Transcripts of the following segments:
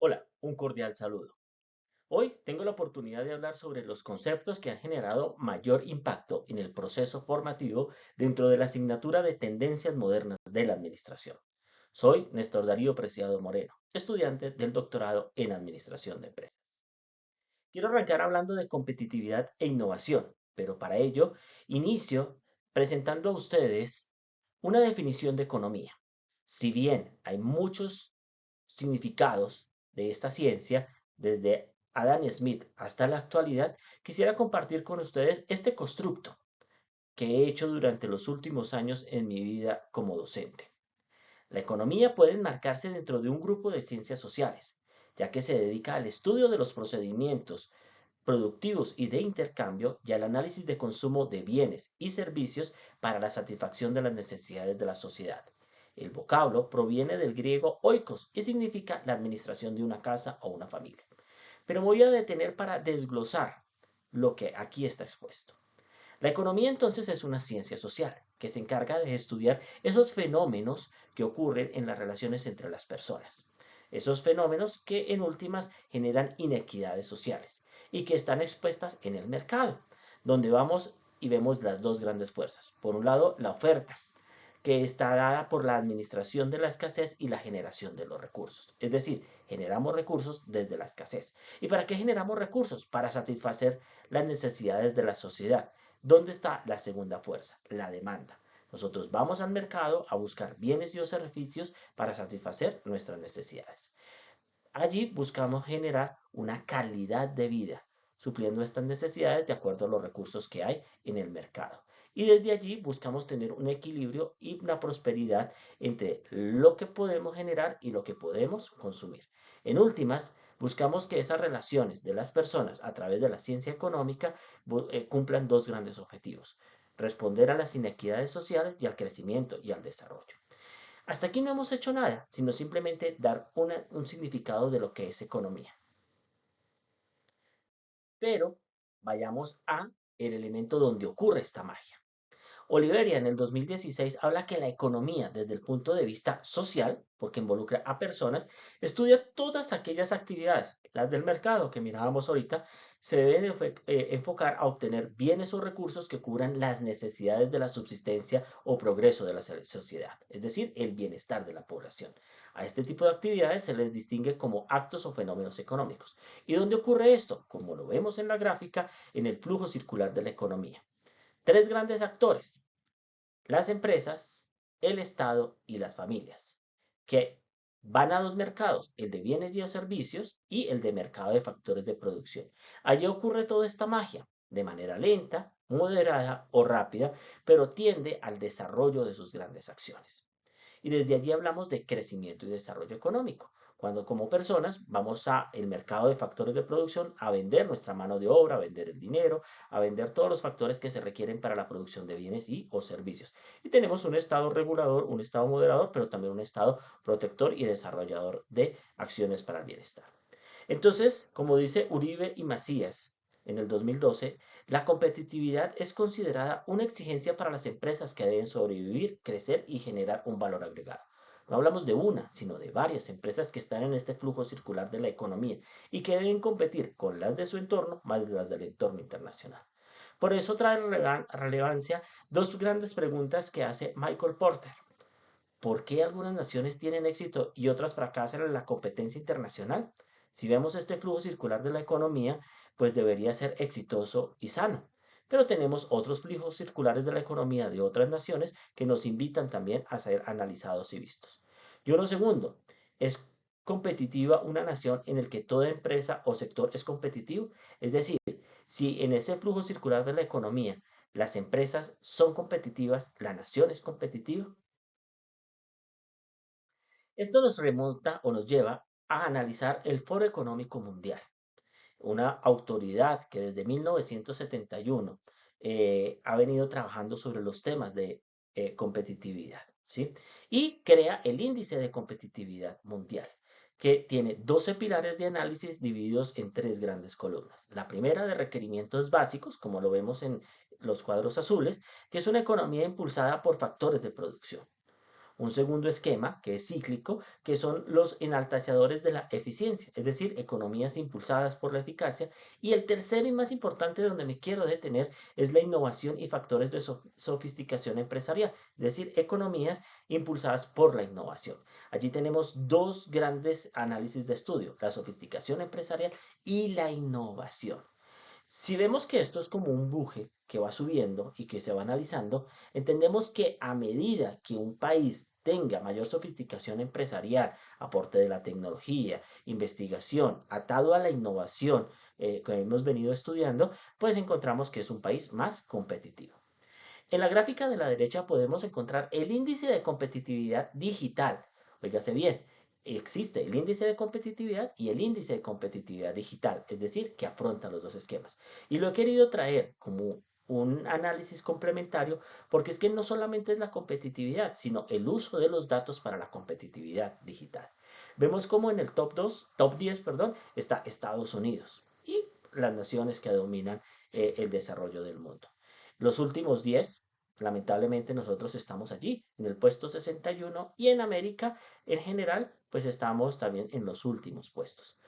Hola, un cordial saludo. Hoy tengo la oportunidad de hablar sobre los conceptos que han generado mayor impacto en el proceso formativo dentro de la asignatura de Tendencias Modernas de la Administración. Soy Néstor Darío Preciado Moreno, estudiante del doctorado en Administración de Empresas. Quiero arrancar hablando de competitividad e innovación, pero para ello inicio presentando a ustedes una definición de economía. Si bien hay muchos significados de esta ciencia, desde Adam Smith hasta la actualidad, quisiera compartir con ustedes este constructo que he hecho durante los últimos años en mi vida como docente. La economía puede enmarcarse dentro de un grupo de ciencias sociales, ya que se dedica al estudio de los procedimientos productivos y de intercambio y al análisis de consumo de bienes y servicios para la satisfacción de las necesidades de la sociedad. El vocablo proviene del griego oikos y significa la administración de una casa o una familia. Pero me voy a detener para desglosar lo que aquí está expuesto. La economía entonces es una ciencia social que se encarga de estudiar esos fenómenos que ocurren en las relaciones entre las personas. Esos fenómenos que en últimas generan inequidades sociales y que están expuestas en el mercado, donde vamos y vemos las dos grandes fuerzas. Por un lado, la oferta, que está dada por la administración de la escasez y la generación de los recursos. Es decir, generamos recursos desde la escasez. ¿Y para qué generamos recursos? Para satisfacer las necesidades de la sociedad. ¿Dónde está la segunda fuerza? La demanda. Nosotros vamos al mercado a buscar bienes y servicios para satisfacer nuestras necesidades. Allí buscamos generar una calidad de vida, supliendo estas necesidades de acuerdo a los recursos que hay en el mercado. Y desde allí buscamos tener un equilibrio y una prosperidad entre lo que podemos generar y lo que podemos consumir. En últimas, buscamos que esas relaciones de las personas a través de la ciencia económica cumplan dos grandes objetivos: responder a las inequidades sociales y al crecimiento y al desarrollo. Hasta aquí no hemos hecho nada, sino simplemente dar un significado de lo que es economía. Pero vayamos a el elemento donde ocurre esta magia. Oliveria en el 2016 habla que la economía desde el punto de vista social, porque involucra a personas, estudia todas aquellas actividades, las del mercado que mirábamos ahorita, se deben enfocar a obtener bienes o recursos que cubran las necesidades de la subsistencia o progreso de la sociedad, es decir, el bienestar de la población. A este tipo de actividades se les distingue como actos o fenómenos económicos. ¿Y dónde ocurre esto? Como lo vemos en la gráfica, en el flujo circular de la economía. Tres grandes actores: las empresas, el Estado y las familias, que van a dos mercados: el de bienes y servicios y el de mercado de factores de producción. Allí ocurre toda esta magia, de manera lenta, moderada o rápida, pero tiende al desarrollo de sus grandes acciones. Y desde allí hablamos de crecimiento y desarrollo económico, cuando como personas vamos a el mercado de factores de producción a vender nuestra mano de obra, a vender el dinero, a vender todos los factores que se requieren para la producción de bienes y o servicios. Y tenemos un estado regulador, un estado moderador, pero también un estado protector y desarrollador de acciones para el bienestar. Entonces, como dice Uribe y Macías en el 2012, la competitividad es considerada una exigencia para las empresas que deben sobrevivir, crecer y generar un valor agregado. No hablamos de una, sino de varias empresas que están en este flujo circular de la economía y que deben competir con las de su entorno más las del entorno internacional. Por eso trae relevancia dos grandes preguntas que hace Michael Porter. ¿Por qué algunas naciones tienen éxito y otras fracasan en la competencia internacional? Si vemos este flujo circular de la economía, pues debería ser exitoso y sano. Pero tenemos otros flujos circulares de la economía de otras naciones que nos invitan también a ser analizados y vistos. Y uno segundo, ¿es competitiva una nación en el que toda empresa o sector es competitivo? Es decir, si en ese flujo circular de la economía las empresas son competitivas, ¿la nación es competitiva? Esto nos remonta o nos lleva a analizar el Foro Económico Mundial, una autoridad que desde 1971 ha venido trabajando sobre los temas de competitividad, ¿sí? Y crea el Índice de Competitividad Mundial, que tiene 12 pilares de análisis divididos en tres grandes columnas. La primera, de requerimientos básicos, como lo vemos en los cuadros azules, que es una economía impulsada por factores de producción. Un segundo esquema, que es cíclico, que son los enaltecedores de la eficiencia, es decir, economías impulsadas por la eficacia. Y el tercero y más importante donde me quiero detener es la innovación y factores de sofisticación empresarial, es decir, economías impulsadas por la innovación. Allí tenemos dos grandes análisis de estudio, la sofisticación empresarial y la innovación. Si vemos que esto es como un buje que va subiendo y que se va analizando, entendemos que a medida que un país tenga mayor sofisticación empresarial, aporte de la tecnología, investigación, atado a la innovación que hemos venido estudiando, pues encontramos que es un país más competitivo. En la gráfica de la derecha podemos encontrar el índice de competitividad digital. Óigase bien, existe el índice de competitividad y el índice de competitividad digital, es decir, que afrontan los dos esquemas. Y lo he querido traer como un análisis complementario porque es que no solamente es la competitividad, sino el uso de los datos para la competitividad digital. Vemos como en el top 10, perdón, está Estados Unidos y las naciones que dominan el desarrollo del mundo. Los últimos 10, lamentablemente nosotros estamos allí, en el puesto 61 y en América en general, pues estamos también en los últimos puestos.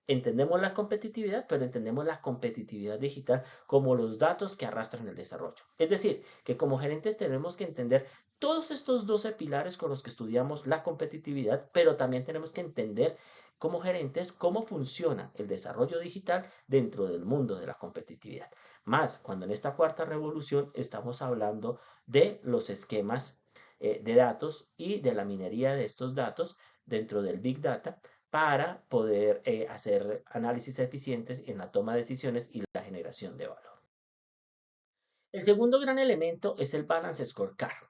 Entendemos la competitividad, pero entendemos la competitividad digital como los datos que arrastran el desarrollo. Es decir, que como gerentes tenemos que entender todos estos 12 pilares con los que estudiamos la competitividad, pero también tenemos que entender como gerentes cómo funciona el desarrollo digital dentro del mundo de la competitividad. Más cuando en esta cuarta revolución estamos hablando de los esquemas de datos y de la minería de estos datos dentro del Big Data para poder hacer análisis eficientes en la toma de decisiones y la generación de valor. El segundo gran elemento es el Balance Scorecard.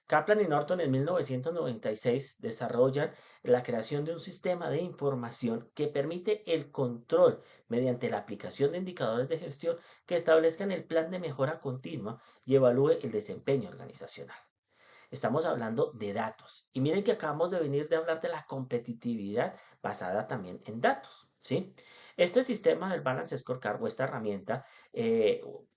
Kaplan y Norton en 1996 desarrollan la creación de un sistema de información que permite el control mediante la aplicación de indicadores de gestión que establezcan el plan de mejora continua y evalúe el desempeño organizacional. Estamos hablando de datos. Y miren que acabamos de venir de hablar de la competitividad basada también en datos, ¿sí? Este sistema del Balance Scorecard o esta herramienta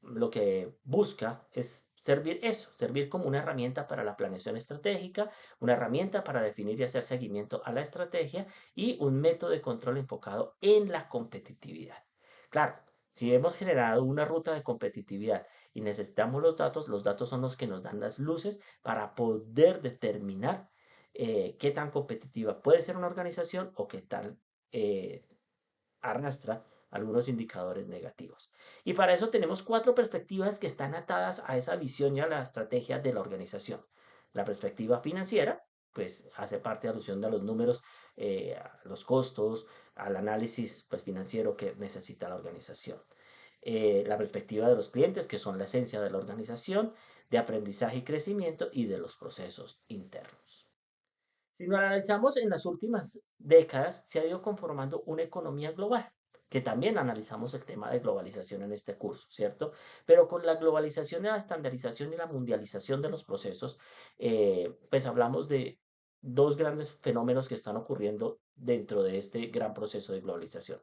lo que busca es servir eso, servir como una herramienta para la planeación estratégica, una herramienta para definir y hacer seguimiento a la estrategia y un método de control enfocado en la competitividad. Claro, si hemos generado una ruta de competitividad y necesitamos los datos son los que nos dan las luces para poder determinar qué tan competitiva puede ser una organización o qué tal eh, arrastra algunos indicadores negativos. Y para eso tenemos cuatro perspectivas que están atadas a esa visión y a la estrategia de la organización. La perspectiva financiera, pues hace parte de alusión de los números, a los costos, al análisis pues, financiero que necesita la organización. La perspectiva de los clientes, que son la esencia de la organización, de aprendizaje y crecimiento y de los procesos internos. Si lo analizamos en las últimas décadas, se ha ido conformando una economía global, que también analizamos el tema de globalización en este curso, ¿cierto? Pero con la globalización, la estandarización y la mundialización de los procesos, pues hablamos de dos grandes fenómenos que están ocurriendo dentro de este gran proceso de globalización.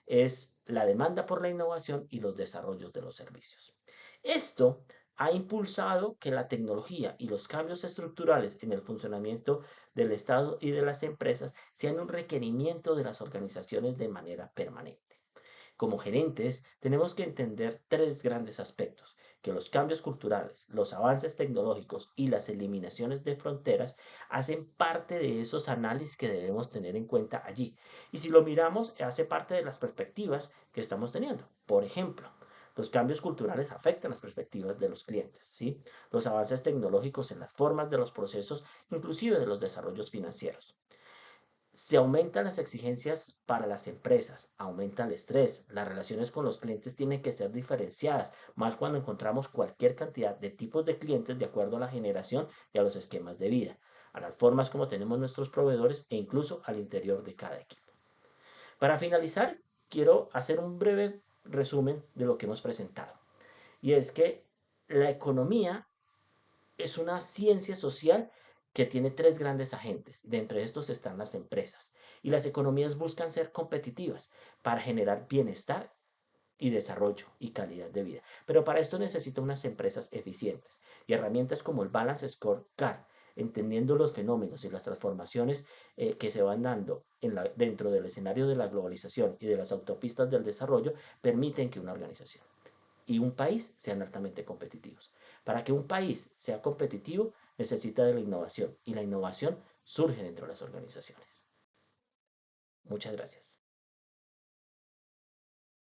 Es la demanda por la innovación y los desarrollos de los servicios. Esto ha impulsado que la tecnología y los cambios estructurales en el funcionamiento del Estado y de las empresas sean un requerimiento de las organizaciones de manera permanente. Como gerentes, tenemos que entender tres grandes aspectos, que los cambios culturales, los avances tecnológicos y las eliminaciones de fronteras hacen parte de esos análisis que debemos tener en cuenta allí. Y si lo miramos, hace parte de las perspectivas que estamos teniendo. Por ejemplo, los cambios culturales afectan las perspectivas de los clientes, ¿sí? Los avances tecnológicos en las formas de los procesos, inclusive de los desarrollos financieros. Se aumentan las exigencias para las empresas, aumenta el estrés, las relaciones con los clientes tienen que ser diferenciadas, más cuando encontramos cualquier cantidad de tipos de clientes de acuerdo a la generación y a los esquemas de vida, a las formas como tenemos nuestros proveedores e incluso al interior de cada equipo. Para finalizar, quiero hacer un breve resumen de lo que hemos presentado. Y es que la economía es una ciencia social que tiene tres grandes agentes. De entre estos están las empresas. Y las economías buscan ser competitivas para generar bienestar y desarrollo y calidad de vida. Pero para esto necesita unas empresas eficientes y herramientas como el Balance Scorecard entendiendo los fenómenos y las transformaciones que se van dando dentro del escenario de la globalización y de las autopistas del desarrollo, permiten que una organización y un país sean altamente competitivos. Para que un país sea competitivo, necesita de la innovación y la innovación surge dentro de las organizaciones. Muchas gracias.